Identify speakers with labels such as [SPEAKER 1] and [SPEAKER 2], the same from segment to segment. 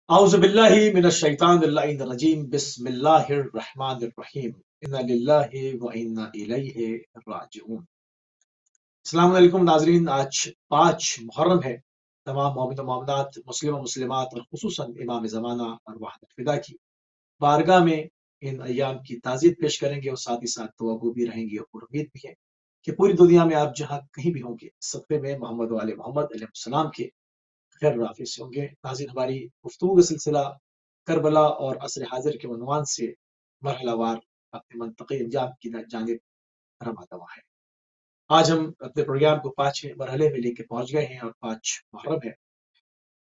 [SPEAKER 1] اعوذ باللہ من الشیطان اللعین الرجیم بسم اللہ الرحمن الرحیم انا للہ و انا الیہ راجعون۔ السلام علیکم ناظرین، آج 5 محرم ہے۔ تمام مومن و مومنات، مسلم و مسلمات اور خصوصاً امام زمانہ ارواح الفدا کی بارگاہ میں ان ایام کی تعزیت پیش کریں گے، اور ساتھ ہی ساتھ توقع بھی رہیں گے اور امید بھی ہے کہ پوری دنیا میں آپ جہاں کہیں بھی ہوں گے صدقے میں محمد و آل محمد علیہ السلام کے خیر رافع سے ہوں گے۔ ناظرین، ہماری گفتگو کا سلسلہ کربلا اور عصر حاضر کے عنوان سے مرحلہ وار اپنے منطقی انجام کی جانب رواں دوا ہے۔ آج ہم اپنے پروگرام کو 5ویں مرحلے میں لے کے پہنچ گئے ہیں اور 5 محرم ہے۔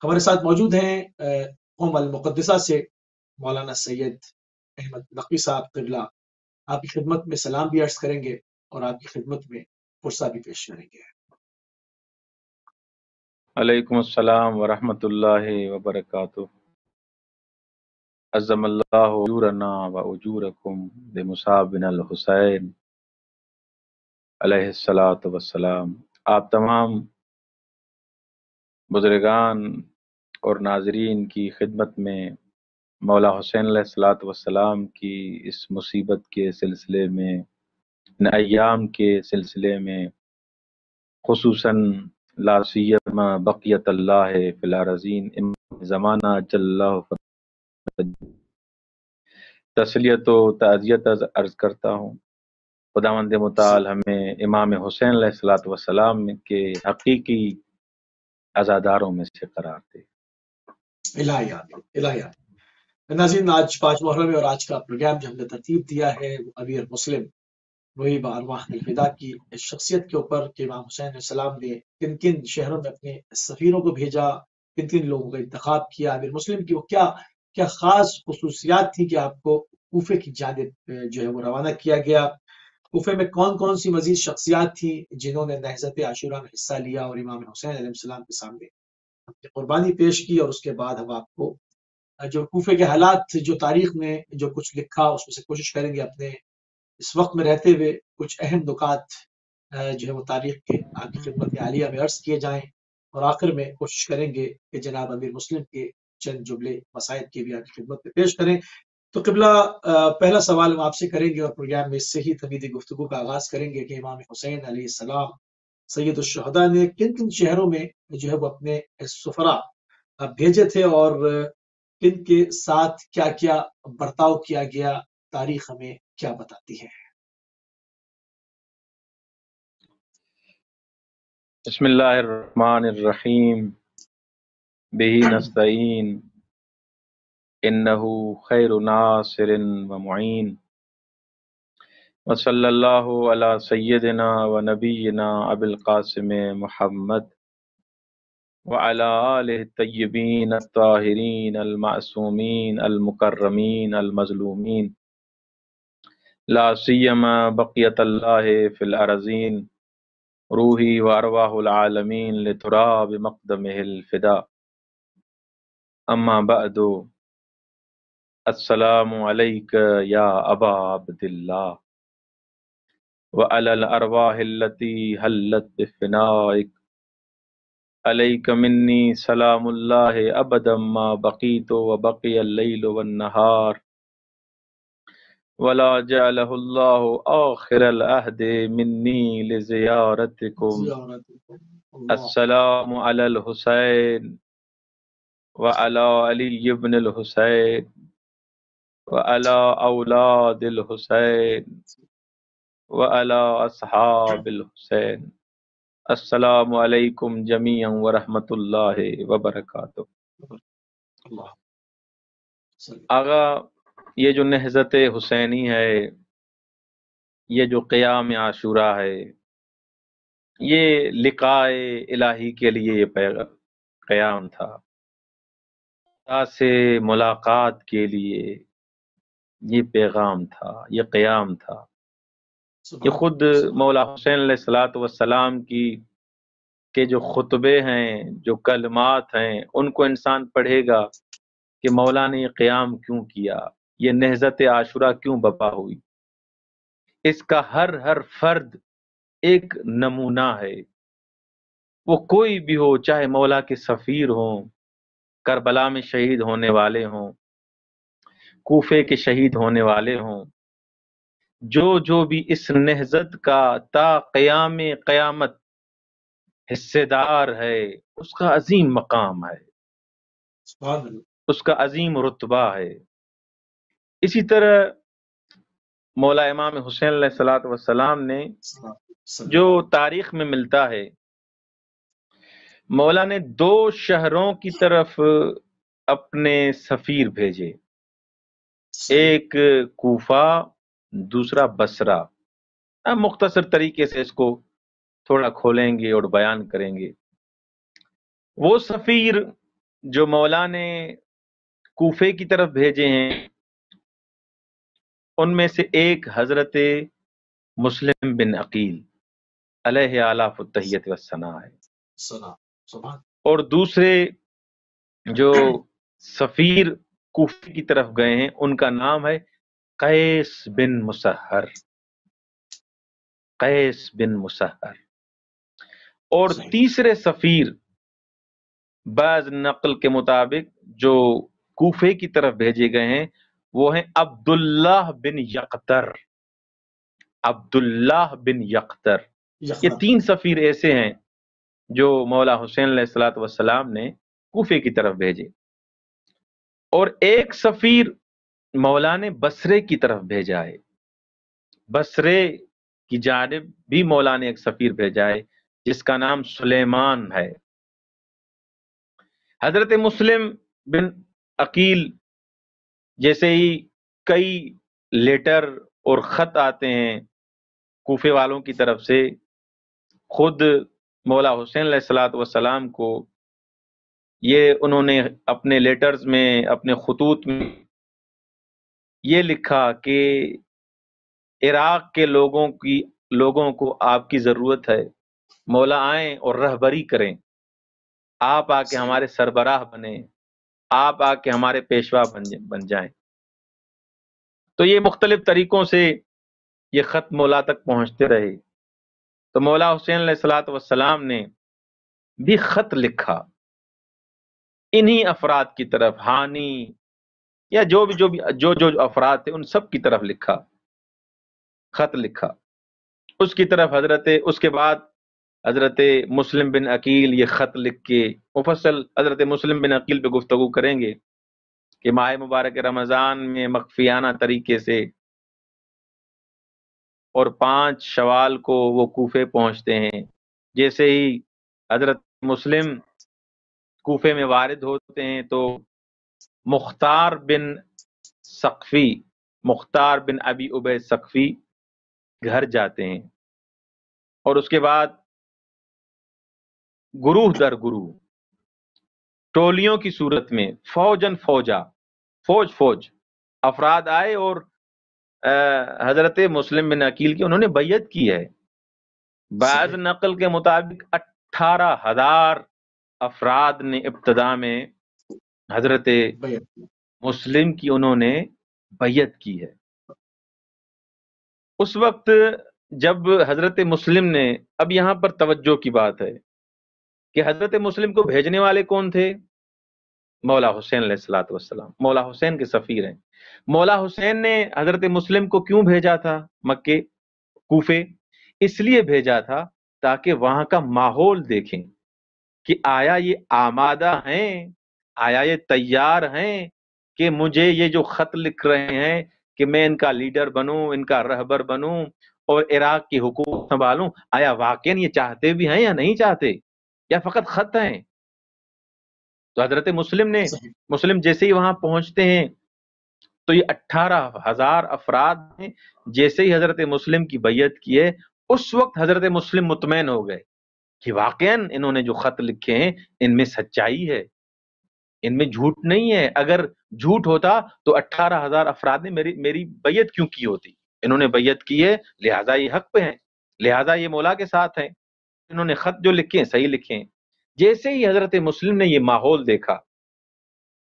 [SPEAKER 1] ہمارے ساتھ موجود ہیں قوم المقدسہ سے مولانا سید احمد نقوی صاحب قبلہ، آپ کی خدمت میں سلام بھی عرض کریں گے اور آپ کی خدمت میں فرصہ بھی پیش کریں گے۔
[SPEAKER 2] علیکم السلام ورحمۃ اللہ وبرکاتہ۔ عظم اللہ اجورنا و اجورکم بمصاب بن الحسین علیہ الصلاۃ والسلام۔ آپ تمام بزرگان اور ناظرین کی خدمت میں مولا حسین علیہ الصلاۃ والسلام کی اس مصیبت کے سلسلے میں، ان ایام کے سلسلے میں، خصوصاً لا سیما بقیت اللہ فی الارضین امام زمانہ جل اللہ تسلیت و تعزیت عرض کرتا ہوں۔ خداوند متعال ہمیں امام حسین علیہ الصلاۃ والسلام کے حقیقی عزاداروں میں سے قرار دے۔
[SPEAKER 1] الہیات ناظرین، آج 5 محرم ہے اور آج کا پروگرام جو ہم نے ترتیب دیا ہے وہ امیر مسلم وہی بارواح الفدا کی شخصیت کے اوپر کہ امام حسین علیہ السلام نے کن کن شہروں میں اپنے سفیروں کو بھیجا، کن کن لوگوں کا انتخاب کیا، امیر مسلم کی وہ کیا خاص خصوصیات تھی کہ آپ کو کوفے کی جانب جو ہے وہ روانہ کیا گیا۔ کوفے میں کون کون سی مزید شخصیات تھیں جنہوں نے نہضت عاشورہ میں حصہ لیا اور امام حسین علیہ السلام کے سامنے اپنی قربانی پیش کی، اور اس کے بعد ہم آپ کو جو کوفے کے حالات جو تاریخ میں جو کچھ لکھا اس میں سے کوشش کریں گے اپنے اس وقت میں رہتے ہوئے کچھ اہم نکات جو ہے وہ تاریخ کے آپ کی خدمت عالیہ میں عرض کیے جائیں، اور آخر میں کوشش کریں گے کہ جناب امیر مسلم کے چند جملے مسائل کی بھی آپ کی خدمت میں پیش کریں۔ تو قبلہ پہلا سوال ہم آپ سے کریں گے اور پروگرام میں اس سے ہی طویل گفتگو کا آغاز کریں گے کہ امام حسین علیہ السلام سید الشہداء نے کن کن شہروں میں جو ہے وہ اپنے سفرا بھیجے تھے، اور کن کے ساتھ کیا کیا برتاؤ کیا گیا، تاریخ ہمیں کیا بتاتی ہے؟
[SPEAKER 2] بسم اللہ الرحمن الرحیم، بہ نستعین، انہ خیر ناصر و معین، وصلی اللہ علی سیدنا و نبینا ابی القاسم محمد وعلی آلہ الطیبین الطاہرین المعصومین المکرمین المظلومین، لا سیما بقیت اللہ فی الارضین، روحی و ارواح العالمین لتراب مقدمہ الفدا۔ اما بعد، السلام علیک یا ابا عبداللہ وعلی الارواح التي حلت بفنائک، علیک منی سلام اللہ ابدا ما بقیت وبقی اللیل والنہار، ولا جعلہ اللہ آخر العہد منی لزیارتکم۔ السلام علی الحسین وعلی علی بن الحسین وعلی اولاد الحسین وعلی اصحاب الحسین۔ السلام علیکم جمیعا ورحمۃ اللہ وبرکاتہ۔
[SPEAKER 1] اللہ
[SPEAKER 2] آغا، یہ جو نہضت حسینی ہے، یہ جو قیام عاشورہ ہے، یہ لقاء الہی کے لیے یہ قیام تھا، خدا سے ملاقات کے لیے یہ پیغام تھا، یہ قیام تھا۔ یہ خود مولا حسین علیہ الصلاۃ والسلام کی کے جو خطبے ہیں، جو کلمات ہیں، ان کو انسان پڑھے گا کہ مولا نے یہ قیام کیوں کیا، یہ نہضت عاشورہ کیوں برپا ہوئی۔ اس کا ہر فرد ایک نمونہ ہے، وہ کوئی بھی ہو، چاہے مولا کے سفیر ہوں، کربلا میں شہید ہونے والے ہوں، کوفے کے شہید ہونے والے ہوں، جو بھی اس نہضت کا تا قیام قیامت حصے دار ہے، اس کا عظیم مقام ہے،
[SPEAKER 1] سبحان اللہ.
[SPEAKER 2] اس کا عظیم رتبہ ہے. اسی طرح مولا امام حسین علیہ الصلوۃ والسلام نے جو تاریخ میں ملتا ہے، مولا نے 2 شہروں کی طرف اپنے سفیر بھیجے، ایک کوفہ، دوسرا بصرہ. اب مختصر طریقے سے اس کو تھوڑا کھولیں گے اور بیان کریں گے. وہ سفیر جو مولا نے کوفے کی طرف بھیجے ہیں، ان میں سے ایک حضرت مسلم بن عقیل علیہ آلاف التحیت والثناء ہے،
[SPEAKER 1] سبحان.
[SPEAKER 2] اور دوسرے جو سفیر کوفے کی طرف گئے ہیں ان کا نام ہے قیس بن مسہر. قیس بن مسہر. اور تیسرے سفیر بعض نقل کے مطابق جو کوفے کی طرف بھیجے گئے ہیں وہ ہیں عبداللہ بن یقطر. عبداللہ بن یقطر. یہ 3 سفیر ایسے ہیں جو مولا حسین علیہ الصلوۃ والسلام نے کوفے کی طرف بھیجے. اور ایک سفیر مولا نے بصرے کی طرف بھیجا ہے. بصرے کی جانب بھی مولا نے ایک سفیر بھیجا ہے جس کا نام سلیمان ہے. حضرت مسلم بن عقیل جیسے ہی کئی لیٹر اور خط آتے ہیں کوفے والوں کی طرف سے، خود مولا حسین علیہ الصلوۃ والسلام کو یہ انہوں نے اپنے لیٹرز میں، اپنے خطوط میں یہ لکھا کہ عراق کے لوگوں کو آپ کی ضرورت ہے، مولا آئیں اور رہبری کریں، آپ آ کے ہمارے سربراہ بنیں، آپ آ کے ہمارے پیشوا بن جائیں. تو یہ مختلف طریقوں سے یہ خط مولا تک پہنچتے رہے. تو مولا حسین علیہ الصلوۃ والسلام نے بھی خط لکھا انہی افراد کی طرف، ہانی یا جو افراد تھے ان سب کی طرف لکھا، خط لکھا. اس کی طرف اس کے بعد حضرت مسلم بن عقیل یہ خط لکھ کے، مفصل حضرت مسلم بن عقیل پہ گفتگو کریں گے کہ ماہ مبارک رمضان میں مخفیانہ طریقے سے اور 5 شوال کو وہ کوفے پہنچتے ہیں. جیسے ہی حضرت مسلم کوفے میں وارد ہوتے ہیں تو مختار بن ابی عبید ثقفی گھر جاتے ہیں، اور اس کے بعد گروہ در گروہ ٹولیوں کی صورت میں فوج افراد آئے اور حضرت مسلم بن عقیل کی انہوں نے بیعت کی ہے. بعض نقل کے مطابق 18,000 افراد نے ابتدا میں حضرت مسلم کی انہوں نے بیعت کی ہے. اس وقت جب حضرت مسلم نے، اب یہاں پر توجہ کی بات ہے کہ حضرت مسلم کو بھیجنے والے کون تھے؟ مولا حسین علیہ الصلوۃ والسلام، مولا حسین کے سفیر ہیں. مولا حسین نے حضرت مسلم کو کیوں بھیجا تھا مکے کوفے؟ اس لیے بھیجا تھا تاکہ وہاں کا ماحول دیکھیں کہ آیا یہ آمادہ ہیں، آیا یہ تیار ہیں کہ مجھے یہ جو خط لکھ رہے ہیں کہ میں ان کا لیڈر بنوں، ان کا رہبر بنوں اور عراق کی حکومت سنبھالوں، آیا واقعا یہ چاہتے بھی ہیں یا نہیں چاہتے، یا فقط خط ہیں؟ تو حضرت مسلم جیسے ہی وہاں پہنچتے ہیں تو یہ 18,000 افراد نے جیسے ہی حضرت مسلم کی بیعت کی ہے، اس وقت حضرت مسلم مطمئن ہو گئے کہ واقعاً انہوں نے جو خط لکھے ہیں ان میں سچائی ہے، ان میں جھوٹ نہیں ہے. اگر جھوٹ ہوتا تو 18,000 افراد نے میری بیعت کیوں کی ہوتی؟ انہوں نے بیعت کی ہے، لہٰذا یہ حق پہ ہیں، لہٰذا یہ مولا کے ساتھ ہیں، انہوں نے خط جو لکھے ہیں صحیح لکھے ہیں. جیسے ہی حضرت مسلم نے یہ ماحول دیکھا،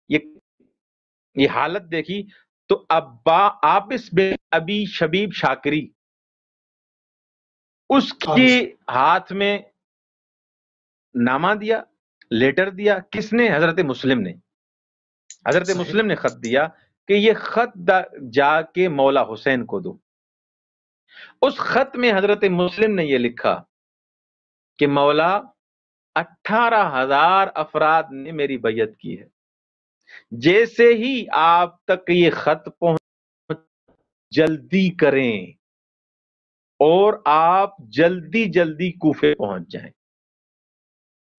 [SPEAKER 2] یہ حالت دیکھی، تو عابس بن ابی شبیب شاکری اس کے ہاتھ میں نامہ دیا، لیٹر دیا. کس نے؟ حضرت مسلم نے. حضرت
[SPEAKER 1] صحیح
[SPEAKER 2] مسلم نے خط دیا کہ یہ خط جا کے مولا حسین کو دو. اس خط میں حضرت مسلم نے یہ لکھا کہ مولا 18,000 افراد نے میری بیعت کی ہے، جیسے ہی آپ تک یہ خط پہنچ جلدی کریں اور آپ جلدی جلدی کوفے پہنچ جائیں.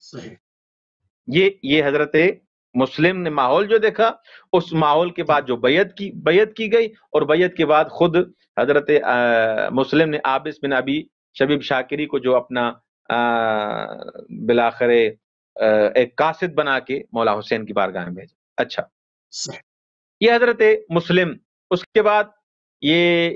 [SPEAKER 1] صحیح
[SPEAKER 2] یہ حضرت مسلم نے ماحول جو دیکھا، اس ماحول کے بعد جو بیعت کی گئی، اور بیعت کے بعد خود حضرت مسلم نے عابس بن ابی شبیب شاکری کو جو اپنا بالآخر ایک قاصد بنا کے مولا حسین کی بارگاہ میں بھیجا. اچھا،
[SPEAKER 1] صحیح
[SPEAKER 2] یہ حضرت مسلم. اس کے بعد یہ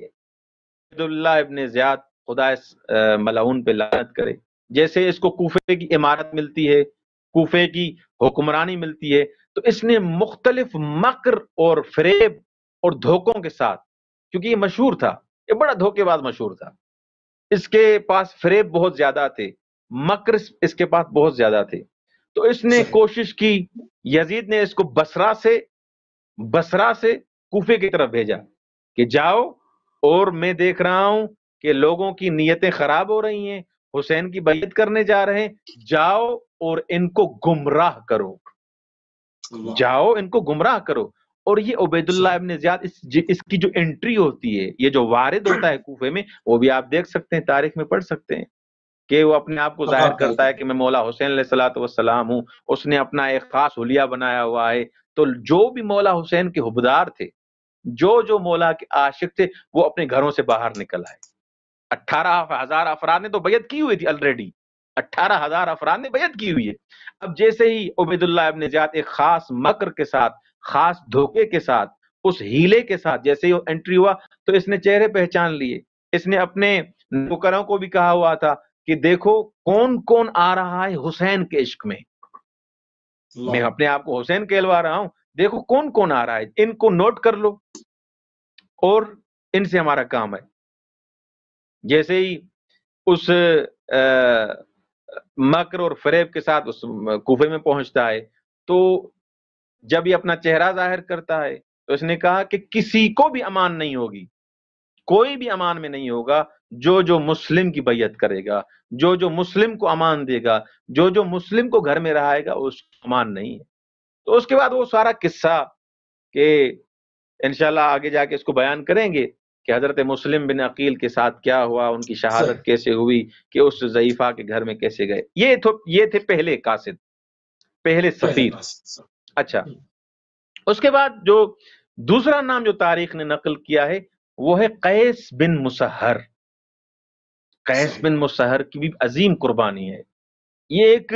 [SPEAKER 2] عبداللہ ابن زیاد، خدا اس ملعون پہ لعنت کرے، جیسے اس کو کوفے کی امارت ملتی ہے، کوفے کی حکمرانی ملتی ہے، تو اس نے مختلف مکر اور فریب اور دھوکوں کے ساتھ، کیونکہ یہ مشہور تھا، یہ بڑا دھوکے باز مشہور تھا، اس کے پاس فریب بہت زیادہ تھے، مکر اس کے پاس بہت زیادہ تھے. تو اس نے
[SPEAKER 1] صحیح
[SPEAKER 2] کوشش کی، یزید نے اس کو بصرہ سے کوفے کی طرف بھیجا کہ جاؤ، اور میں دیکھ رہا ہوں کہ لوگوں کی نیتیں خراب ہو رہی ہیں، حسین کی بیعت کرنے جا رہے ہیں، جاؤ اور ان کو گمراہ کرو،
[SPEAKER 1] اللہ
[SPEAKER 2] جاؤ ان کو گمراہ کرو. اور یہ عبید اللہ
[SPEAKER 1] صحیح
[SPEAKER 2] ابن زیاد اس کی جو انٹری ہوتی ہے، یہ جو وارد ہوتا ہے کوفے میں، وہ بھی آپ دیکھ سکتے ہیں، تاریخ میں پڑھ سکتے ہیں کہ وہ اپنے آپ کو ظاہر
[SPEAKER 1] مقام پیدا
[SPEAKER 2] کرتا ہے
[SPEAKER 1] کرنا.
[SPEAKER 2] کہ میں مولا حسین علیہ الصلوۃ والسلام ہوں. اس نے اپنا ایک خاص حلیہ بنایا ہوا ہے. تو جو بھی مولا حسین کے حبدار تھے، جو مولا کے عاشق تھے، وہ اپنے گھروں سے باہر نکل آئے. 18,000 افراد نے تو بیعت کی ہوئی تھی آلریڈی، 18,000 افراد نے بیعت کی ہوئی ہے. اب جیسے ہی عبید اللہ ابن زیاد ایک خاص مکر کے ساتھ، خاص دھوکے کے ساتھ، اس ہیلے کے ساتھ جیسے ہی انٹری ہوا، تو اس نے چہرے پہچان لیے. اس نے اپنے نوکروں کو بھی کہا ہوا تھا کہ دیکھو کون کون آ رہا ہے حسین کے عشق میں، میں
[SPEAKER 1] اللہ
[SPEAKER 2] اپنے آپ کو حسین کہلوا رہا ہوں، دیکھو کون کون آ رہا ہے، ان کو نوٹ کر لو اور ان سے ہمارا کام ہے. جیسے ہی اس مکر اور فریب کے ساتھ اس کوفے میں پہنچتا ہے، تو جب یہ اپنا چہرہ ظاہر کرتا ہے، تو اس نے کہا کہ کسی کو بھی امان نہیں ہوگی، کوئی بھی امان میں نہیں ہوگا جو مسلم کی بیعت کرے گا، جو مسلم کو امان دے گا، جو مسلم کو گھر میں رہائے گا، اس کو امان نہیں ہے. تو اس کے بعد وہ سارا قصہ کہ انشاءاللہ آگے جا کے اس کو بیان کریں گے کہ حضرت مسلم بن عقیل کے ساتھ کیا ہوا، ان کی
[SPEAKER 1] صحیح
[SPEAKER 2] شہادت کیسے ہوئی، کہ اس ضعیفہ کے گھر میں کیسے گئے. یہ تھے پہلے قاصد، پہلے
[SPEAKER 1] پہلے
[SPEAKER 2] سفیر.
[SPEAKER 1] قاصد.
[SPEAKER 2] اچھا، اس کے بعد جو دوسرا نام جو تاریخ نے نقل کیا ہے، وہ ہے قیس بن مسہر. قیس
[SPEAKER 1] صحیح
[SPEAKER 2] بن مسہر کی بھی عظیم قربانی ہے. یہ ایک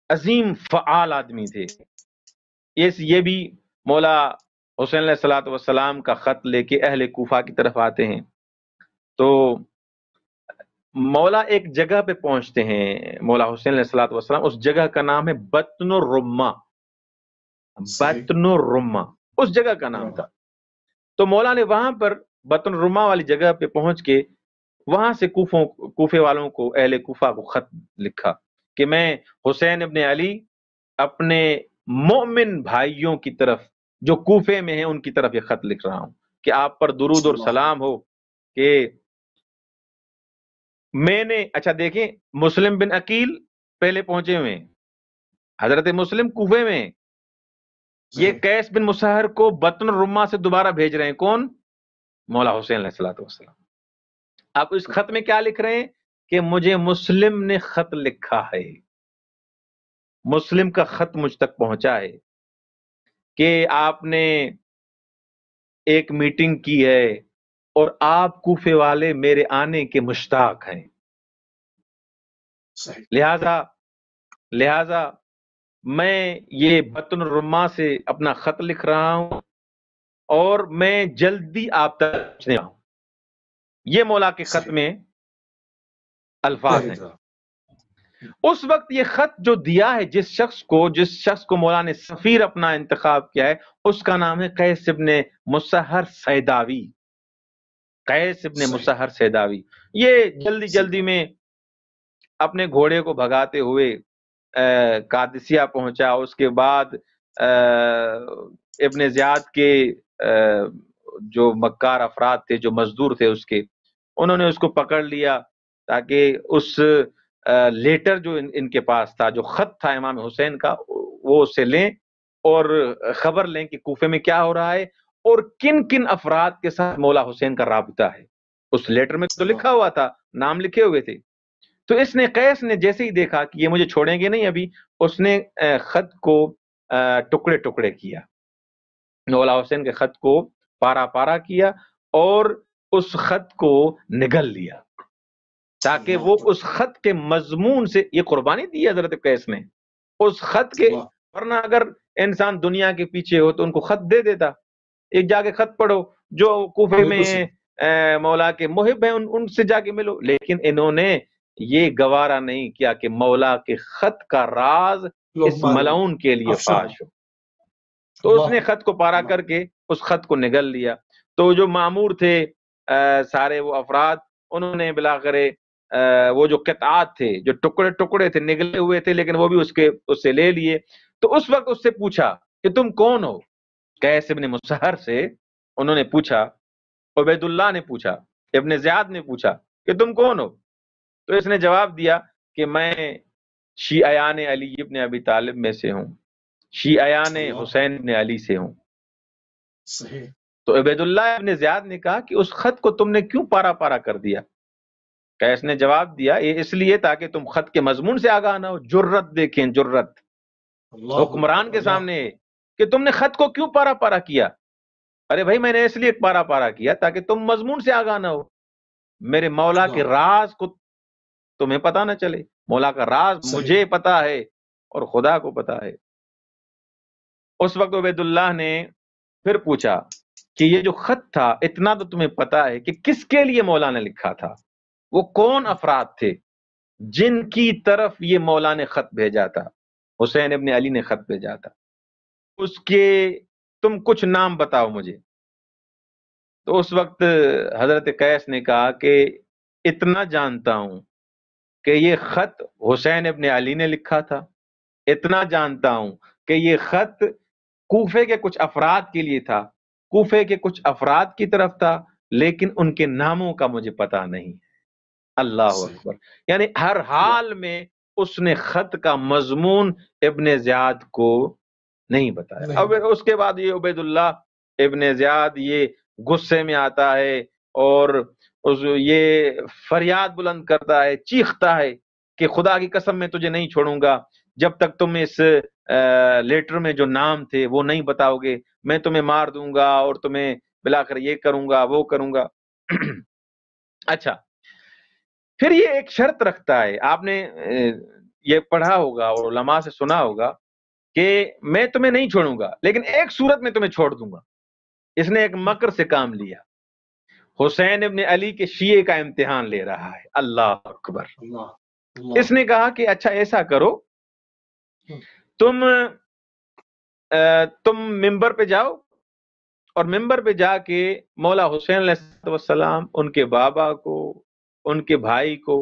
[SPEAKER 2] عظیم فعال آدمی تھے. یہ بھی مولا حسین علیہ الصلوۃ والسلام کا خط لے کے اہل کوفہ کی طرف آتے ہیں. تو مولا ایک جگہ پہ پہنچتے ہیں، مولا حسین علیہ الصلوۃ والسلام، اس جگہ کا نام ہے بطن الرما.
[SPEAKER 1] صحیح
[SPEAKER 2] بطن الرما اس جگہ کا نام تھا. تو مولا نے وہاں پر بطن الرما والی جگہ پہ پہنچ کے وہاں سے کوفے والوں کو، اہل کوفہ کو خط لکھا کہ میں حسین ابن علی اپنے مومن بھائیوں کی طرف جو کوفے میں ہیں ان کی طرف یہ خط لکھ رہا ہوں کہ آپ پر درود اور سلام ہو کہ میں نے. اچھا دیکھیں، مسلم بن عقیل پہلے پہنچے ہوئے ہیں، حضرت مسلم کوفے میں، یہ قیس بن مسہر کو بطن الرما سے دوبارہ بھیج رہے ہیں. کون؟ مولا حسین علیہ الصلوۃ والسلام. آپ اس خط میں کیا لکھ رہے ہیں کہ مجھے مسلم نے خط لکھا ہے، مسلم کا خط مجھ تک پہنچا ہے کہ آپ نے ایک میٹنگ کی ہے اور آپ کوفے والے میرے آنے کے مشتاق ہیں، لہذا میں یہ بطن الرما سے اپنا خط لکھ رہا ہوں اور میں جلدی آپ تک پہنچنے والا ہوں. یہ مولا کے خط میں الفاظ ہیں. اس وقت یہ خط جو دیا ہے جس شخص کو مولا نے سفیر اپنا انتخاب کیا ہے، اس کا نام ہے قیس ابن مسہر سیداوی. قیس ابن مسہر سیداوی. یہ جلدی میں اپنے گھوڑے کو بھگاتے ہوئے قادسیہ پہنچا. اس کے بعد ابن زیاد کے جو مکار افراد تھے، جو مزدور تھے اس کے، انہوں نے اس کو پکڑ لیا تاکہ اس لیٹر جو ان کے پاس تھا، جو خط تھا امام حسین کا، وہ اسے لیں اور خبر لیں کہ کوفے میں کیا ہو رہا ہے اور کن کن افراد کے ساتھ مولا حسین کا رابطہ ہے۔ اس لیٹر میں تو لکھا ہوا تھا، نام لکھے ہوئے تھے۔ تو اس نے قیس نے جیسے ہی دیکھا کہ یہ مجھے چھوڑیں گے نہیں ابھی، اس نے خط کو ٹکڑے ٹکڑے کیا، مولا حسین کے خط کو پارا پارا کیا اور اس خط کو نگل لیا تاکہ وہ اس خط کے مضمون سے، یہ قربانی دی حضرت قیس نے اس خط کے، ورنہ اگر انسان دنیا کے پیچھے ہو تو ان کو خط دے دیتا، ایک جا کے خط پڑھو، جو کوفے میں مولا کے محب ہیں ان سے جا کے ملو، لیکن انہوں نے یہ گوارا نہیں کیا کہ مولا کے خط کا راز اس ملعون کے لیے فاش ہو۔ تو اس نے خط کو پارا کر کے اس خط کو نگل لیا۔ تو جو مامور تھے سارے وہ افراد، انہوں نے بلاخر وہ جو قطعات تھے، جو ٹکڑے ٹکڑے تھے، نگلے ہوئے تھے، لیکن وہ بھی اس سے لے لیے۔ تو اس وقت اس سے پوچھا کہ تم کون ہو؟ قیس ابن مسہر سے انہوں نے پوچھا، عبید اللہ نے پوچھا، ابن زیاد نے پوچھا کہ تم کون ہو؟ تو اس نے جواب دیا کہ میں شیعیان علی ابن ابی طالب میں سے ہوں، شیعیان حسین ابن علی سے ہوں۔
[SPEAKER 1] صحیح۔
[SPEAKER 2] تو عبید اللہ ابن زیاد نے کہا کہ اس خط کو تم نے کیوں پارا پارا کر دیا؟ قیس نے جواب دیا، یہ اس لیے تاکہ تم خط کے مضمون سے آگاہ نہ ہو۔ جرت دیکھیں، جرت حکمران کے سامنے کہ تم نے خط کو کیوں پارا پارا کیا؟ ارے بھائی میں نے اس لیے پارا پارا کیا تاکہ تم مضمون سے آگاہ نہ ہو، میرے مولا کے راز کو تمہیں پتا نہ چلے۔ مولا کا راز مجھے پتا ہے اور خدا کو پتا ہے۔ اس وقت عبید اللہ نے پھر پوچھا کہ یہ جو خط تھا، اتنا تو تمہیں پتا ہے کہ کس کے لیے مولا نے لکھا تھا؟ وہ کون افراد تھے جن کی طرف یہ مولا نے خط بھیجا تھا، حسین ابن علی نے خط بھیجا تھا؟ اس کے تم کچھ نام بتاؤ مجھے۔ تو اس وقت حضرت قیس نے کہا کہ اتنا جانتا ہوں کہ یہ خط حسین ابن علی نے لکھا تھا، اتنا جانتا ہوں کہ یہ خط کوفے کے کچھ افراد کے لیے تھا، کوفے کے کچھ افراد کی طرف تھا، لیکن ان کے ناموں کا مجھے پتا نہیں۔ اللہ اکبر! یعنی ہر حال میں اس نے خط کا مضمون ابن زیاد کو نہیں بتایا۔ اب اس کے بعد یہ عبید اللہ ابن زیاد یہ غصے میں آتا ہے اور یہ فریاد بلند کرتا ہے، چیختا ہے کہ خدا کی قسم میں تجھے نہیں چھوڑوں گا جب تک تم اس لیٹر میں جو نام تھے وہ نہیں بتاؤ گے، میں تمہیں مار دوں گا اور تمہیں بلا کر یہ کروں گا وہ کروں گا۔ اچھا، پھر یہ ایک شرط رکھتا ہے، آپ نے یہ پڑھا ہوگا اور علماء سے سنا ہوگا کہ میں تمہیں نہیں چھوڑوں گا لیکن ایک صورت میں تمہیں چھوڑ دوں گا۔ اس نے ایک مکر سے کام لیا، حسین ابن علی کے شیعے کا امتحان لے رہا ہے۔ اللہ اکبر! اس نے کہا کہ اچھا ایسا کرو، تم ممبر پہ جاؤ اور ممبر پہ جا کے مولا حسین علیہ السلام، ان کے بابا کو، ان کے بھائی کو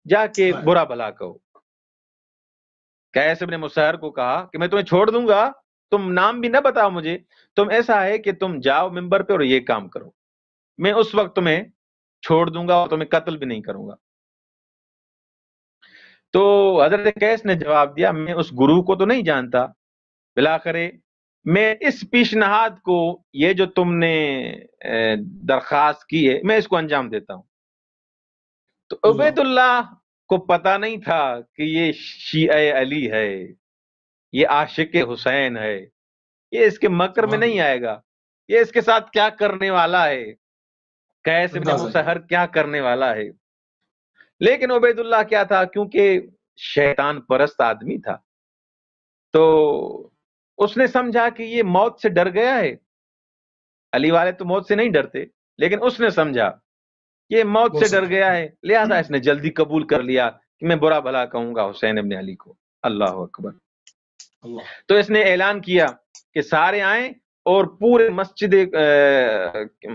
[SPEAKER 2] جا کے برا بھلا کہو۔ قیس ابن مسہر کو کہا کہ میں تمہیں چھوڑ دوں گا، تم نام بھی نہ بتاؤ مجھے، تم ایسا ہے کہ تم جاؤ ممبر پہ اور یہ کام کرو، میں اس وقت تمہیں چھوڑ دوں گا اور تمہیں قتل بھی نہیں کروں گا۔ تو حضرت قیس نے جواب دیا، میں اس گروہ کو تو نہیں جانتا، بلاخر میں اس پیشنہاد کو، یہ جو تم نے درخواست کی ہے، میں اس کو انجام دیتا ہوں۔ تو عبید اللہ کو پتا نہیں تھا کہ یہ شیعہ علی ہے، یہ عاشق حسین ہے، یہ اس کے مکر میں نہیں آئے گا، یہ اس کے ساتھ کیا کرنے والا ہے، قیس ابن مسہر کیا کرنے والا ہے۔ لیکن عبید اللہ کیا تھا، کیونکہ شیطان پرست آدمی تھا، تو اس نے سمجھا کہ یہ موت سے ڈر گیا ہے۔ علی والے تو موت سے نہیں ڈرتے، لیکن اس نے سمجھا یہ موت سے ڈر گیا ہے، لہذا اس نے جلدی قبول کر لیا کہ میں برا بھلا کہوں گا حسین ابن علی کو۔ اللہ اکبر! تو اس نے اعلان کیا کہ سارے آئیں اور پورے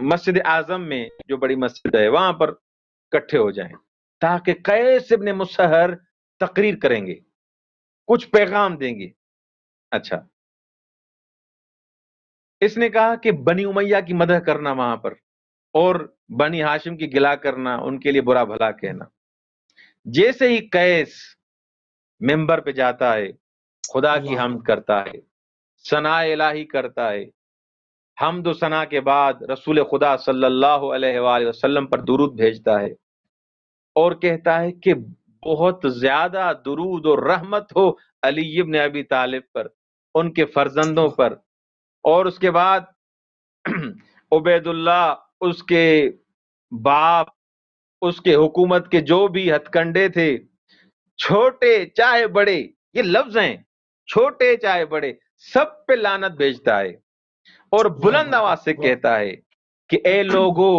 [SPEAKER 2] مسجد اعظم میں، جو بڑی مسجد ہے، وہاں پر اکٹھے ہو جائیں تاکہ قیس ابن مسہر تقریر کریں گے، کچھ پیغام دیں گے۔ اچھا، اس نے کہا کہ بنی امیہ کی مدح کرنا وہاں پر اور بنی ہاشم کی گلا کرنا، ان کے لیے برا بھلا کہنا. جیسے ہی قیس ممبر پہ جاتا ہے، خدا کی حمد کرتا ہے، ثناء الہی کرتا ہے، حمد و ثنا کے بعد رسول خدا صلی اللہ علیہ وآلہ وسلم پر درود بھیجتا ہے اور کہتا ہے کہ بہت زیادہ درود و رحمت ہو علی ابن ابی طالب پر، ان کے فرزندوں پر. اور اس کے بعد عبید اللہ، اس کے باپ، اس کے حکومت کے جو بھی ہتھ کنڈے تھے، چھوٹے چاہے بڑے، یہ لفظ ہیں، چھوٹے چاہے بڑے، سب پہ لعنت بھیجتا ہے اور بلند آواز سے کہتا ہے کہ اے لوگو،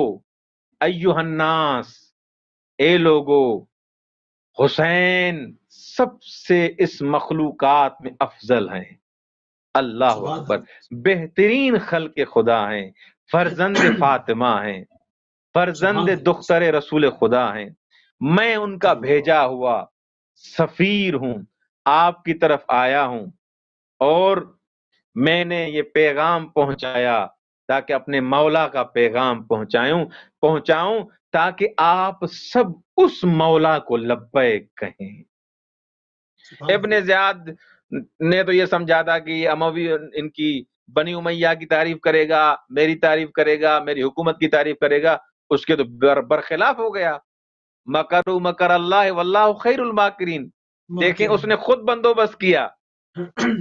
[SPEAKER 2] ایھا الناس، اے لوگو، حسین سب سے اس مخلوقات میں افضل ہیں. اللہ اکبر، بہترین خلق خدا ہیں، فرزند فاطمہ ہیں، فرزند دختر رسول خدا ہیں، میں ان کا بھیجا ہوا سفیر ہوں، آپ کی طرف آیا ہوں اور میں نے یہ پیغام پہنچایا تاکہ اپنے مولا کا پیغام پہنچاؤں تاکہ آپ سب اس مولا کو لبیک کہیں. ابن زیاد نے تو یہ سمجھا تھا کہ اموی ان کی بنی امیہ کی تعریف کرے گا، میری تعریف کرے گا، میری حکومت کی تعریف کرے گا، اس کے تو برخلاف ہو گیا. مکروا مکر اللہ واللہ خیر الماکرین. دیکھیں اس نے خود بندوبست کیا،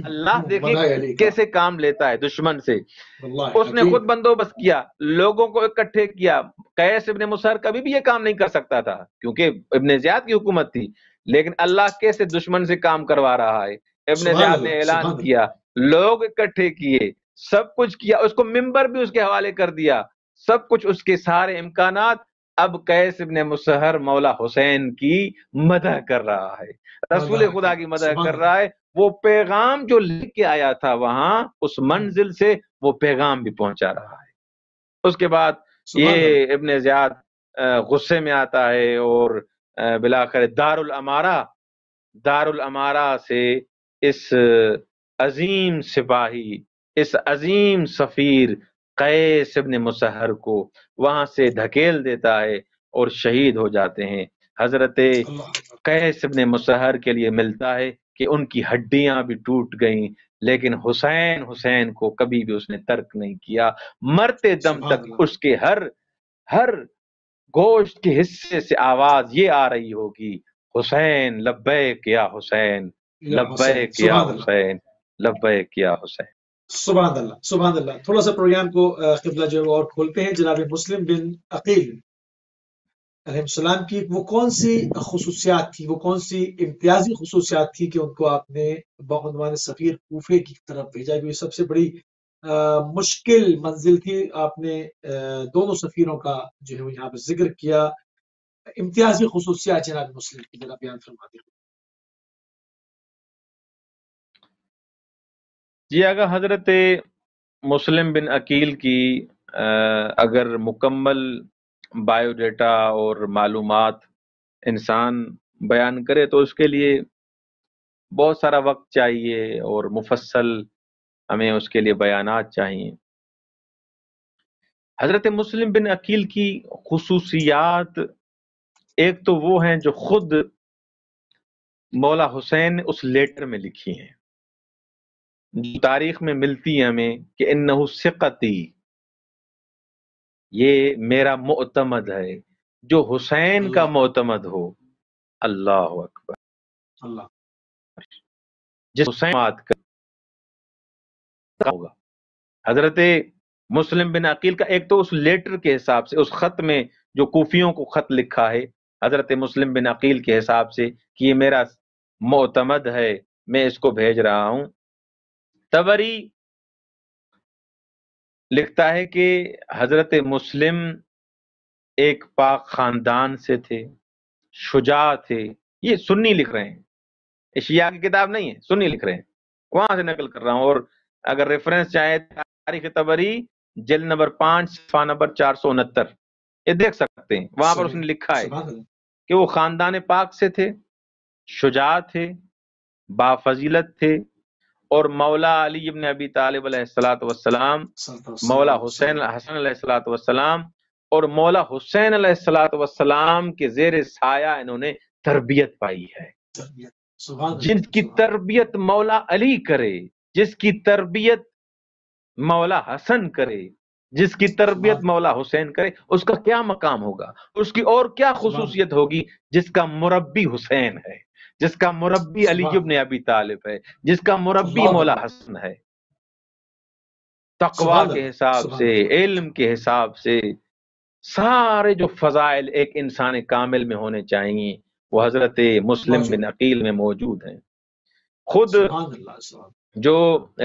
[SPEAKER 2] اللہ دیکھیں کیسے کام لیتا ہے دشمن سے. اس نے خود بندوبست کیا، لوگوں کو اکٹھے کیا. قیس ابن مسہر کبھی بھی یہ کام نہیں کر سکتا تھا کیونکہ ابن زیاد کی حکومت تھی، لیکن اللہ کیسے دشمن سے کام کروا رہا ہے. ابن زیاد نے اعلان کیا، لوگ اکٹھے کیے، سب کچھ کیا، اس کو ممبر بھی اس کے حوالے کر دیا، سب کچھ، اس کے سارے امکانات. اب قیس ابن مسہر مولا حسین کی مدح کر رہا ہے، رسول خدا کی مدح کر رہا ہے. وہ پیغام جو لے کے آیا تھا وہاں اس منزل سے، وہ پیغام بھی پہنچا رہا ہے. اس کے بعد یہ ابن زیاد غصے میں آتا ہے اور بالآخر دار الامارہ سے اس عظیم سپاہی، اس عظیم سفیر قیس ابن مسہر کو وہاں سے دھکیل دیتا ہے اور شہید ہو جاتے ہیں. حضرت قیس ابن مسہر کے لیے ملتا ہے کہ ان کی ہڈیاں بھی ٹوٹ گئیں، لیکن حسین کو کبھی بھی اس نے ترک نہیں کیا. مرتے دم تک اس کے ہر گوشت کے حصے سے آواز یہ آ رہی ہوگی، حسین لبیک یا حسین، لبیک یا حسین، لبیک یا حسین.
[SPEAKER 1] سبحان اللہ، سبحان اللہ. تھوڑا سا پروگرام کو قبلہ جو اور کھولتے ہیں. جناب مسلم بن عقیل علیہ السلام کی وہ کون سی خصوصیات تھی، وہ کون سی امتیازی خصوصیات تھی کہ ان کو آپ نے بعنوان سفیر کوفے کی طرف بھیجا؟ کیونکہ سب سے بڑی مشکل منزل تھی. آپ نے دونوں سفیروں کا جو ہے یہاں پہ ذکر کیا. امتیازی خصوصیات جناب مسلم کی ذرا بیان فرما دیں.
[SPEAKER 2] جی، اگر حضرت مسلم بن عقیل کی اگر مکمل بایو ڈیٹا اور معلومات انسان بیان کرے تو اس کے لیے بہت سارا وقت چاہیے اور مفصل ہمیں اس کے لیے بیانات چاہیے. حضرت مسلم بن عقیل کی خصوصیات ایک تو وہ ہیں جو خود مولا حسین نے اس لیٹر میں لکھی ہیں، جو تاریخ میں ملتی ہے ہمیں کہ انہو ثقتی، یہ میرا معتمد ہے. جو حسین کا معتمد ہو، اللہ اکبر،
[SPEAKER 1] اللہ
[SPEAKER 2] جس حسین بات ہوگا. حضرت مسلم بن عقیل کا ایک تو اس لیٹر کے حساب سے، اس خط میں جو کوفیوں کو خط لکھا ہے حضرت مسلم بن عقیل کے حساب سے کہ یہ میرا معتمد ہے، میں اس کو بھیج رہا ہوں. طبری لکھتا ہے کہ حضرت مسلم ایک پاک خاندان سے تھے، شجاع تھے. یہ سنی لکھ رہے ہیں، شیعہ کی کتاب نہیں ہے، سنی لکھ رہے ہیں، وہاں سے نقل کر رہا ہوں. اور اگر ریفرنس چاہے تاریخ طبری جلد نمبر 5 صفحہ نمبر 469 یہ دیکھ سکتے ہیں. وہاں پر اس نے لکھا ہے کہ وہ خاندان پاک سے تھے، شجاع تھے، با فضیلت تھے اور مولا علی ابن ابی طالب علیہ الصلوۃ والسلام، مولا حسین حسن علیہ الصلوۃ والسلام اور مولا حسین علیہ الصلوۃ والسلام کے زیر سایہ انہوں نے تربیت پائی ہے۔ جن کی تربیت مولا علی کرے، جس کی تربیت مولا حسن کرے، جس کی تربیت مولا حسین کرے، اس کا کیا مقام ہوگا، اس کی اور کیا خصوصیت ہوگی جس کا مربی حسین ہے، جس کا مربی علی ابن ابی طالب ہے، جس کا مربی مولا حسن ہے۔ تقوی کے حساب سے، علم کے حساب سے، سارے جو فضائل ایک انسان کامل میں ہونے چاہیے وہ حضرت مسلم بن عقیل میں موجود ہیں۔ خود جو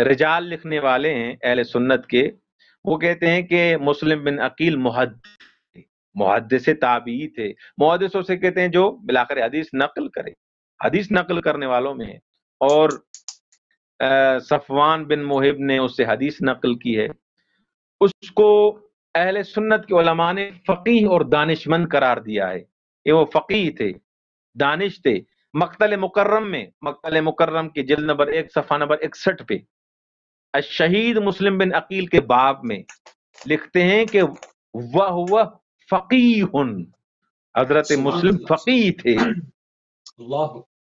[SPEAKER 2] رجال لکھنے والے ہیں اہل سنت کے، وہ کہتے ہیں کہ مسلم بن عقیل محدث تابعی تھے۔ محدثوں سے کہتے ہیں جو بالآخر حدیث نقل کرے، حدیث نقل کرنے والوں میں ہے، اور صفوان بن محب نے اس سے حدیث نقل کی ہے۔ اس کو اہل سنت کے علماء نے فقیہ اور دانشمند قرار دیا ہے۔ یہ وہ فقیہ تھے، دانش تھے۔ مقتل مکرم میں، مقتل مکرم کی جلد نمبر 1 صفحہ نمبر 61 پہ الشہید مسلم بن عقیل کے باب میں لکھتے ہیں کہ وہ فقیہ، حضرت مسلم فقیہ تھے۔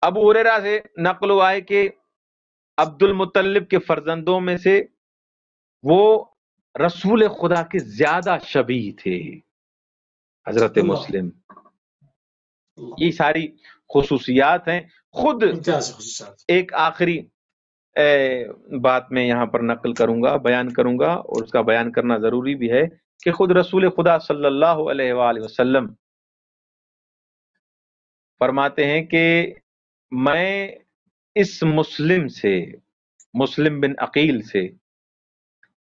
[SPEAKER 2] ابو ہریرہ سے نقل ہوا ہے کہ عبد المطلب کے فرزندوں میں سے وہ رسول خدا کے زیادہ شبیہ تھے حضرت مسلم۔ یہ ساری خصوصیات ہیں۔ خود ایک آخری بات میں یہاں پر نقل کروں گا، بیان کروں گا، اور اس کا بیان کرنا ضروری بھی ہے کہ خود رسول خدا صلی اللہ علیہ وآلہ وسلم فرماتے ہیں کہ میں اس مسلم سے، مسلم بن عقیل سے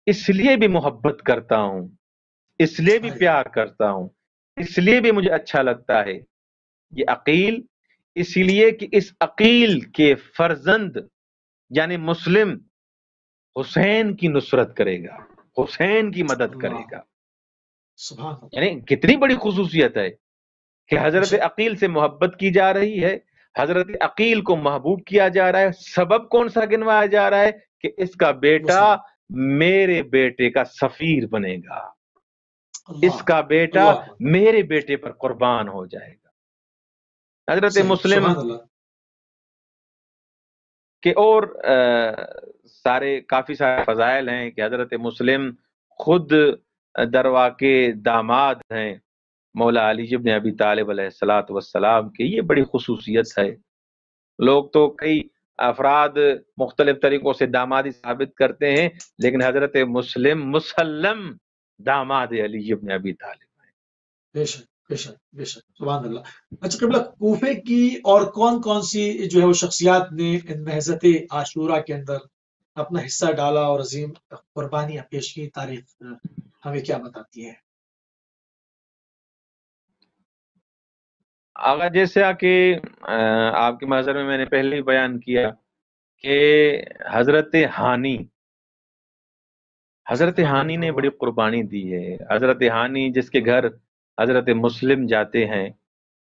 [SPEAKER 2] اس لیے بھی محبت کرتا ہوں، اس لیے بھی پیار کرتا ہوں، اس لیے بھی مجھے اچھا لگتا ہے یہ عقیل، اس لیے کہ اس عقیل کے فرزند یعنی مسلم حسین کی نصرت کرے گا، حسین کی مدد کرے گا۔ یعنی کتنی بڑی خصوصیت ہے کہ حضرت عقیل سے محبت کی جا رہی ہے، حضرت عقیل کو محبوب کیا جا رہا ہے۔ سبب کون سا گنوایا جا رہا ہے کہ اس کا بیٹا میرے بیٹے کا سفیر بنے گا، اس کا بیٹا میرے بیٹے پر قربان ہو جائے گا۔ حضرت مسلم کہ اور کافی سارے فضائل ہیں کہ حضرت مسلم خود دروا کے داماد ہیں مولا علی ابن ابی طالب علیہ الصلوۃ والسلام کے۔ یہ بڑی خصوصیت ہے۔ لوگ تو کئی افراد مختلف طریقوں سے دامادی ثابت کرتے ہیں، لیکن حضرت مسلم مسلم داماد علی ابن ابی طالب ہیں۔
[SPEAKER 1] بے شک بے شک بے شک، سبحان اللہ۔ اچھا قبلہ، کوفے کی اور کون کون سی جو ہے وہ شخصیات نے ان نہضت عاشورہ کے اندر اپنا حصہ ڈالا اور عظیم قربانیاں پیش کی، تاریخ ہمیں کیا بتاتی ہے؟
[SPEAKER 2] آگا جیسا کہ آپ کے محضر میں نے پہلے ہی بیان کیا کہ حضرت ہانی نے بڑی قربانی دی ہے۔ حضرت ہانی جس کے گھر حضرت مسلم جاتے ہیں،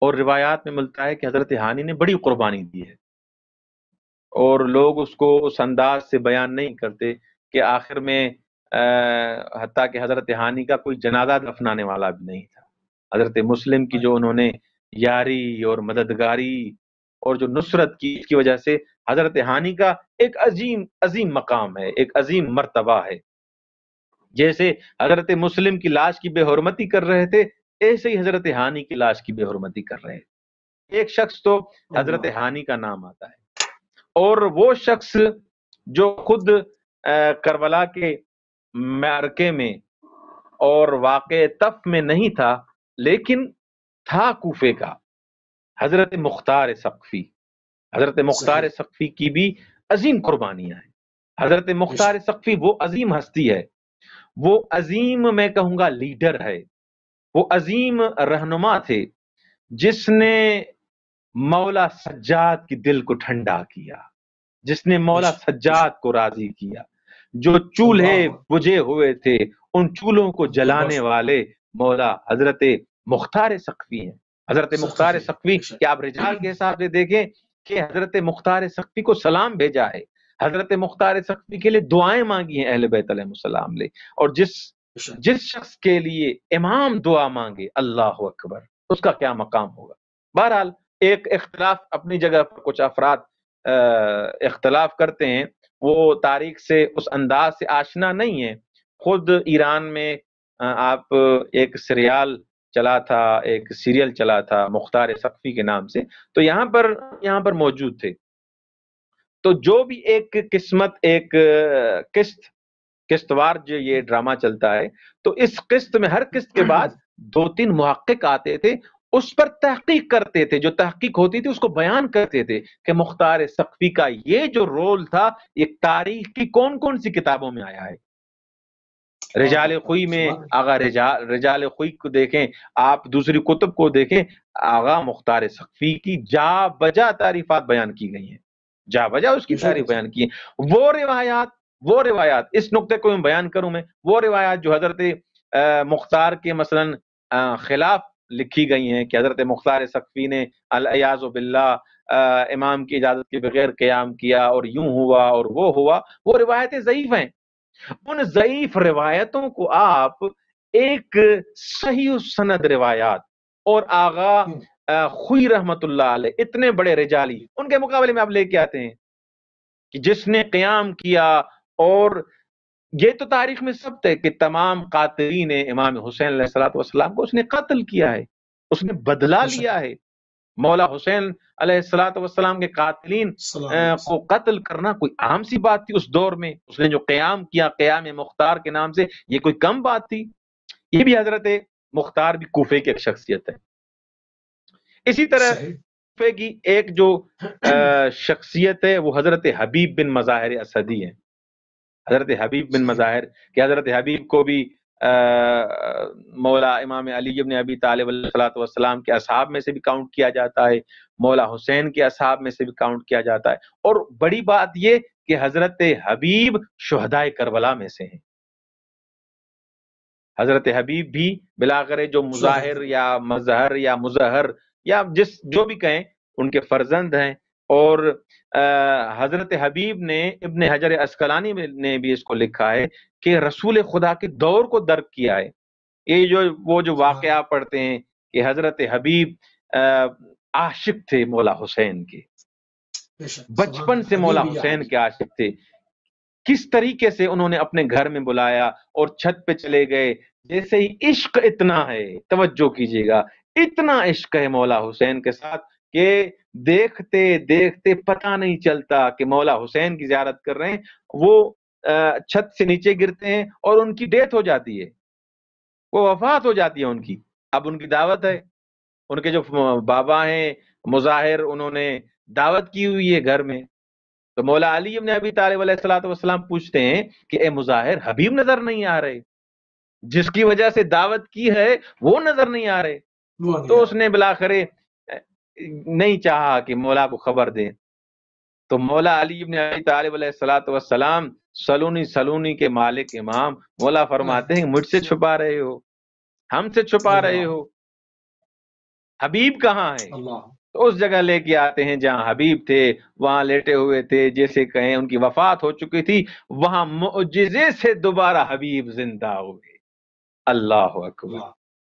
[SPEAKER 2] اور روایات میں ملتا ہے کہ حضرت ہانی نے بڑی قربانی دی ہے، اور لوگ اس کو اس انداز سے بیان نہیں کرتے کہ آخر میں حتیٰ کہ حضرت ہانی کا کوئی جنازہ دفنانے والا بھی نہیں تھا۔ حضرت مسلم کی جو انہوں نے یاری اور مددگاری اور جو نصرت کی، اس کی وجہ سے حضرت ہانی کا ایک عظیم مقام ہے، ایک عظیم مرتبہ ہے۔ جیسے حضرت مسلم کی لاش کی بے حرمتی کر رہے تھے، ایسے ہی حضرت ہانی کی لاش کی بے حرمتی کر رہے تھے۔ ایک شخص تو حضرت ہانی کا نام آتا ہے، اور وہ شخص جو خود کربلا کے معرکے میں اور واقع طف میں نہیں تھا، لیکن تھا کوفے کا، حضرت مختار ثقفی۔ حضرت مختار ثقفی کی بھی عظیم قربانیاں ہیں۔ حضرت مختار ثقفی وہ عظیم ہستی ہے، وہ عظیم میں کہوں گا لیڈر ہے، وہ عظیم رہنما تھے جس نے مولا سجاد کی دل کو ٹھنڈا کیا، جس نے مولا سجاد کو راضی کیا۔ جو چولہے بجھے ہوئے تھے ان چولہوں کو جلانے والے مولا حضرت مختار ثقفی ہیں۔ حضرت مختار ثقفی کہ آپ رجال کے حساب سے دیکھیں کہ حضرت مختار ثقفی کو سلام بھیجا ہے، حضرت مختار سقفی کے لیے دعائیں مانگی ہیں اہل بیت علیہ السلام نے، اور جس شخص کے لیے امام دعا مانگے اللہ اکبر، اس کا کیا مقام ہوگا۔ بہرحال ایک اختلاف اپنی جگہ پر کچھ افراد اختلاف کرتے ہیں، وہ تاریخ سے اس انداز سے آشنا نہیں ہے۔ خود ایران میں آپ ایک سیریل چلا تھا مختار سقفی کے نام سے، تو یہاں پر موجود تھے۔ تو جو بھی ایک قسطوار جو یہ ڈرامہ چلتا ہے، تو اس قسط میں ہر قسط کے بعد 2-3 محقق آتے تھے، اس پر تحقیق کرتے تھے، جو تحقیق ہوتی تھی اس کو بیان کرتے تھے کہ مختار سقفی کا یہ جو رول تھا یہ تاریخ کی کون کون سی کتابوں میں آیا ہے۔ رجال خوئی میں آغا رجال خوئی کو دیکھیں، آپ دوسری کتب کو دیکھیں، آغا مختار سقفی کی جا بجا تعریفات بیان کی گئی ہیں، جا بجا اس کی تعریف بیان کی ہیں۔ وہ روایات اس نقطے کو میں بیان کروں، وہ روایات جو حضرت مختار کے مثلا خلاف لکھی گئی ہیں کہ حضرت مختار سقفی نے الیاذ باللہ امام کی اجازت کے بغیر قیام کیا اور یوں ہوا اور وہ ہوا، وہ روایتیں ضعیف ہیں۔ ان ضعیف روایتوں کو آپ ایک صحیح سند روایات اور آغا خوئی رحمت اللہ علیہ اتنے بڑے رجالی ان کے مقابلے میں آپ لے کے آتے ہیں کہ جس نے قیام کیا، اور یہ تو تاریخ میں ثبت ہے کہ تمام قاتلین امام حسین علیہ السلام کو اس نے قتل کیا ہے، اس نے بدلہ لیا ہے۔ مولا حسین علیہ السلام کے قاتلین کو قتل کرنا کوئی عام سی بات تھی اس دور میں۔ اس نے جو قیام کیا قیام مختار کے نام سے، یہ کوئی کم بات تھی؟ یہ بھی حضرت مختار بھی کوفے کی ایک شخصیت ہے۔ اسی طرح کوفے کی ایک جو شخصیت ہے وہ حضرت حبیب بن مظاہر اسدی ہے۔ حضرت حبیب بن مظاہر کہ حضرت حبیب کو بھی مولا امام علی بن ابی طالب علیہ السلام کے اصحاب میں سے بھی کاؤنٹ کیا جاتا ہے، مولا حسین کے اصحاب میں سے بھی کاؤنٹ کیا جاتا ہے، اور بڑی بات یہ کہ حضرت حبیب شہدائے کربلا میں سے ہیں۔ حضرت حبیب بھی بلاخر جو مظاہر یا مظہر یا مظہر یا جو بھی کہیں ان کے فرزند ہیں، اور حضرت حبیب نے ابن حجر عسقلانی نے بھی اس کو لکھا ہے کہ رسول خدا کے دور کو درک کیا ہے۔ یہ وہ جو واقعہ پڑھتے ہیں کہ حضرت حبیب عاشق تھے مولا حسین کے، بچپن سے مولا حسین کے عاشق تھے، کس طریقے سے انہوں نے اپنے گھر میں بلایا اور چھت پہ چلے گئے، جیسے ہی عشق اتنا ہے، توجہ کیجیے گا، اتنا عشق ہے مولا حسین کے ساتھ کہ دیکھتے دیکھتے پتہ نہیں چلتا کہ مولا حسین کی زیارت کر رہے ہیں، وہ چھت سے نیچے گرتے ہیں اور ان کی ڈیتھ ہو جاتی ہے، وہ وفات ہو جاتی ہے ان کی۔ اب ان کی دعوت ہے، ان کے جو بابا ہیں مظاہر، انہوں نے دعوت کی ہوئی ہے گھر میں، تو مولا علی بن ابی طالب علیہ السلام پوچھتے ہیں کہ اے مظاہر، حبیب نظر نہیں آ رہے، جس کی وجہ سے دعوت کی ہے وہ نظر نہیں آ رہے۔ تو اس نے بلاخر نہیں چاہا کہ مولا کو خبر دے، تو مولا علی بن ابی طالب علیہ السلام سلونی کے مالک امام، مولا فرماتے ہیں مجھ سے چھپا رہے ہو، ہم سے چھپا رہے ہو، حبیب کہاں ہے؟ تو اس جگہ لے کے آتے ہیں جہاں حبیب تھے، وہاں لیٹے ہوئے تھے، جیسے کہیں ان کی وفات ہو چکی تھی، وہاں معجزے سے دوبارہ حبیب زندہ ہوئے۔ اللہ اکبر،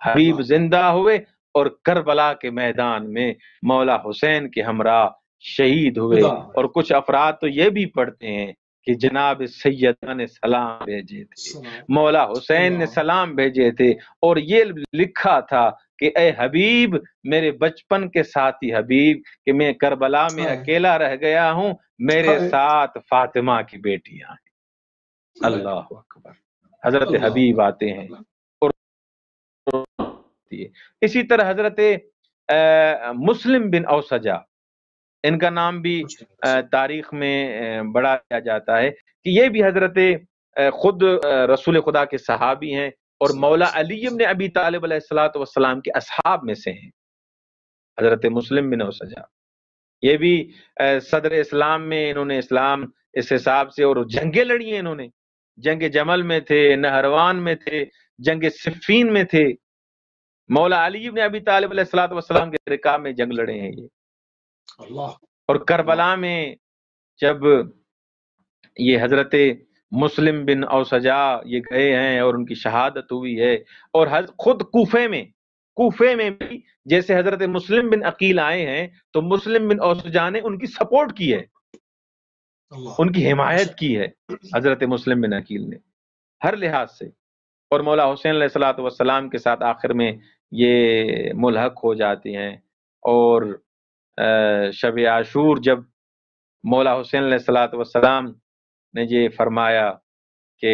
[SPEAKER 2] حبیب زندہ ہوئے اور کربلا کے میدان میں مولا حسین کے ہمراہ شہید ہوئے۔ اور کچھ افراد تو یہ بھی پڑھتے ہیں کہ جناب سیدنا نے سلام بھیجے تھے، مولا حسین نے سلام بھیجے تھے، اور یہ لکھا تھا کہ اے حبیب، میرے بچپن کے ساتھی حبیب، کہ میں کربلا میں اکیلا رہ گیا ہوں، میرے ساتھ فاطمہ کی بیٹیاں ہیں۔ اللہ اکبر، حضرت حبیب آتے ہیں۔ اسی طرح حضرت مسلم بن اوسجہ، ان کا نام بھی تاریخ میں بڑا کیا جاتا ہے کہ یہ بھی حضرت خود رسول خدا کے صحابی ہیں اور مولا علی بن ابی طالب علیہ السلام کے اصحاب میں سے ہیں۔ حضرت مسلم بن اوسجہ یہ بھی صدر اسلام میں انہوں نے اسلام اس حساب سے، اور جنگیں لڑی ہیں، انہوں نے جنگ جمل میں تھے، نہروان میں تھے، جنگ صفین میں تھے، مولا علی بن ابی طالب علیہ السلام کے رکاب میں جنگ لڑے ہیں یہ۔ اور کربلا میں جب یہ حضرت مسلم بن اوسجا یہ گئے ہیں اور ان کی شہادت ہوئی ہے، اور خود کوفے میں بھی جیسے حضرت مسلم بن عقیل آئے ہیں تو مسلم بن اوسجا نے ان کی سپورٹ کی ہے، ان کی حمایت کی ہے حضرت مسلم بن عقیل نے ہر لحاظ سے، اور مولا حسین علیہ الصلوۃ والسلام کے ساتھ آخر میں یہ ملحق ہو جاتے ہیں۔ اور شب عاشور جب مولا حسین علیہ الصلوۃ والسلام نے یہ فرمایا کہ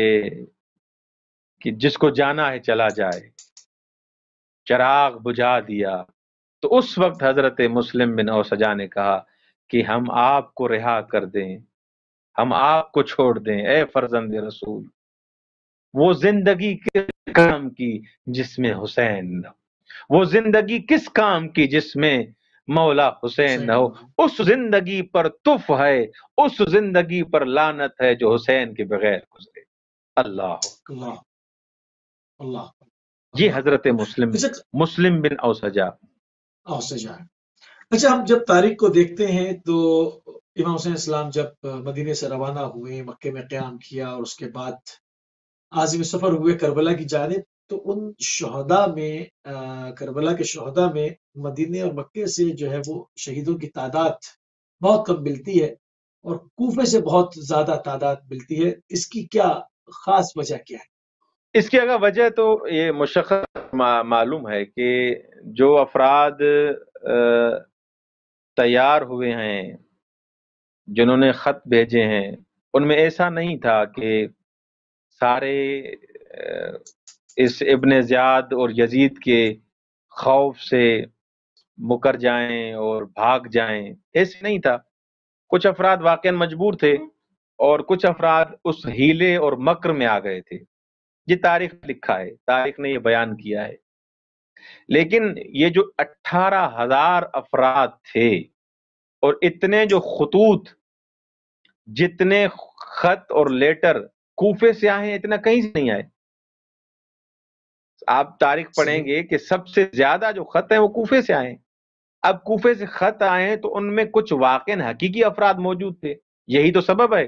[SPEAKER 2] جس کو جانا ہے چلا جائے، چراغ بجھا دیا، تو اس وقت حضرت مسلم بن اوسجا نے کہا کہ ہم آپ کو رہا کر دیں، ہم آپ کو چھوڑ دیں اے فرزند رسول، وہ زندگی کس کام کی جس میں حسین نہ ہو، وہ زندگی کس کام کی جس میں مولا حسین نہ ہو، اس زندگی پر تف ہے، اس زندگی پر لعنت ہے جو حسین کے بغیر گزرے۔ اللہ
[SPEAKER 1] اللہ
[SPEAKER 2] یہ حضرت مسلم بن اوسجا۔
[SPEAKER 1] اچھا، ہم جب تاریخ کو دیکھتے ہیں تو امام حسین السلام جب مدینے سے روانہ ہوئے، مکے میں قیام کیا اور اس کے بعد عازم سفر ہوئے کربلا کی جانب، تو ان شہداء میں کربلا کے شہداء میں مدینے اور مکے سے جو ہے وہ شہیدوں کی تعداد بہت کم ملتی ہے اور کوفے سے بہت زیادہ تعداد ملتی ہے، اس کی کیا خاص وجہ کیا ہے؟
[SPEAKER 2] اس کی اگر وجہ تو یہ مشخص معلوم ہے کہ جو افراد تیار ہوئے ہیں، جنہوں نے خط بھیجے ہیں، ان میں ایسا نہیں تھا کہ سارے اس ابن زیاد اور یزید کے خوف سے مکر جائیں اور بھاگ جائیں، ایسے نہیں تھا۔ کچھ افراد واقعا مجبور تھے اور کچھ افراد اس ہیلے اور مکر میں آ گئے تھے۔ یہ تاریخ لکھا ہے، تاریخ نے یہ بیان کیا ہے۔ لیکن یہ جو 18,000 افراد تھے اور اتنے جو خطوط، جتنے خط اور لیٹر کوفے سے آئے ہیں، اتنا کہیں سے نہیں آئے۔ آپ تاریخ پڑھیں گے کہ سب سے زیادہ جو خط ہیں وہ کوفے سے آئے ہیں۔ اب کوفے سے خط آئے ہیں تو ان میں کچھ واقعاً حقیقی افراد موجود تھے، یہی تو سبب ہے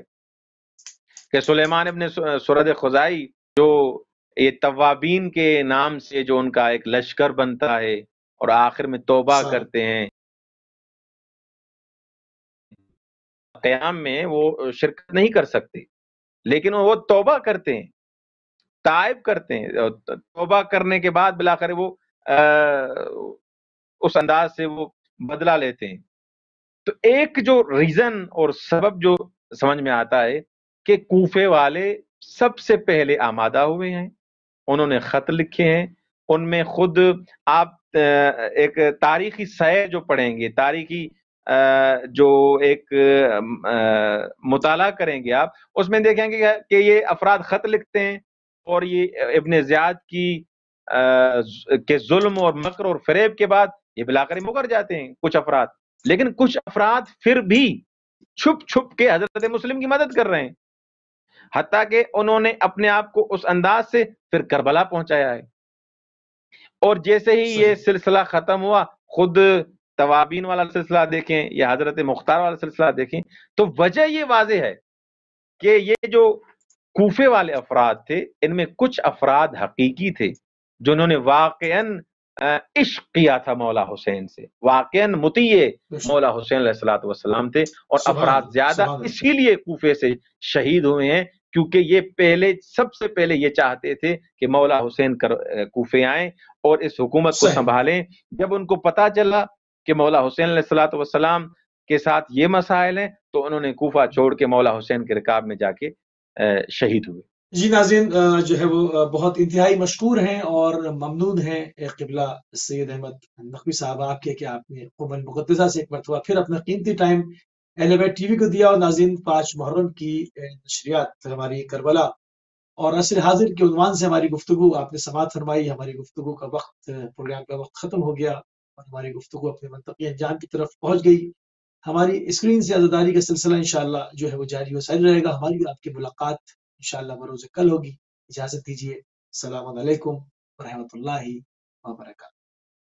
[SPEAKER 2] کہ سلیمان ابن سرد خزائی جو یہ توابین کے نام سے جو ان کا ایک لشکر بنتا ہے اور آخر میں توبہ کرتے ہیں، قیام میں وہ شرکت نہیں کر سکتے، لیکن وہ توبہ کرتے ہیں، تائب کرتے ہیں، توبہ کرنے کے بعد بلاخر وہ اس انداز سے وہ بدلہ لیتے ہیں۔ تو ایک جو ریزن اور سبب جو سمجھ میں آتا ہے کہ کوفے والے سب سے پہلے آمادہ ہوئے ہیں، انہوں نے خط لکھے ہیں، ان میں خود آپ ایک تاریخی سیر جو پڑھیں گے، تاریخی جو ایک مطالعہ کریں گے آپ، اس میں دیکھیں گے کہ یہ افراد خط لکھتے ہیں اور یہ ابن زیاد کے ظلم اور مکر اور فریب کے بعد یہ بلاخر مکر جاتے ہیں کچھ افراد، لیکن کچھ افراد پھر بھی چھپ چھپ کے حضرت مسلم کی مدد کر رہے ہیں، حتیٰ کہ انہوں نے اپنے آپ کو اس انداز سے پھر کربلا پہنچایا ہے۔ اور جیسے ہی یہ سلسلہ ختم ہوا، خود توابین والا سلسلہ دیکھیں یا حضرت مختار والا سلسلہ دیکھیں، تو وجہ یہ واضح ہے کہ یہ جو کوفے والے افراد تھے، ان میں کچھ افراد حقیقی تھے جنہوں نے واقعاً عشق کیا تھا مولا حسین سے، واقعاً مطیع مولا حسین علیہ الصلوۃ والسلام تھے، اور افراد زیادہ اسی لیے کوفے سے شہید ہوئے ہیں کیونکہ یہ سب سے پہلے یہ چاہتے تھے کہ مولا حسین کوفے آئیں اور اس حکومت کو سنبھالیں۔ جب ان کو پتا چلا کہ مولا حسین علیہ الصلوۃ والسلام کے ساتھ یہ مسائل ہیں تو انہوں نے کوفہ چھوڑ کے مولا حسین کے رکاب میں جا کے شہید ہوئے۔
[SPEAKER 1] جی ناظرین، جو ہے وہ بہت انتہائی مشکور ہیں اور ممنون ہیں قبلہ سید احمد نقوی صاحب آپ کے کہ آپ نے قم المقدسہ سے ایک مرتبہ پھر اپنا قیمتی ٹائم اہل بیت ٹی وی کو دیا۔ اور ناظرین، 5 محرم کی نشریات ہماری کربلا اور عصر حاضر کے عنوان سے ہماری گفتگو آپ نے سماعت فرمائی۔ ہماری گفتگو کا وقت، پروگرام کا وقت ختم ہو گیا اور ہماری گفتگو اپنے منطقی انجام کی طرف پہنچ گئی۔ ہماری اسکرین سے عزاداری کا سلسلہ انشاءاللہ جو ہے وہ جاری و ساری رہے گا۔ ہماری آپ کی ملاقات انشاءاللہ بروز کل ہوگی۔ اجازت دیجیے، السلام علیکم ورحمۃ اللہ وبرکاتہ۔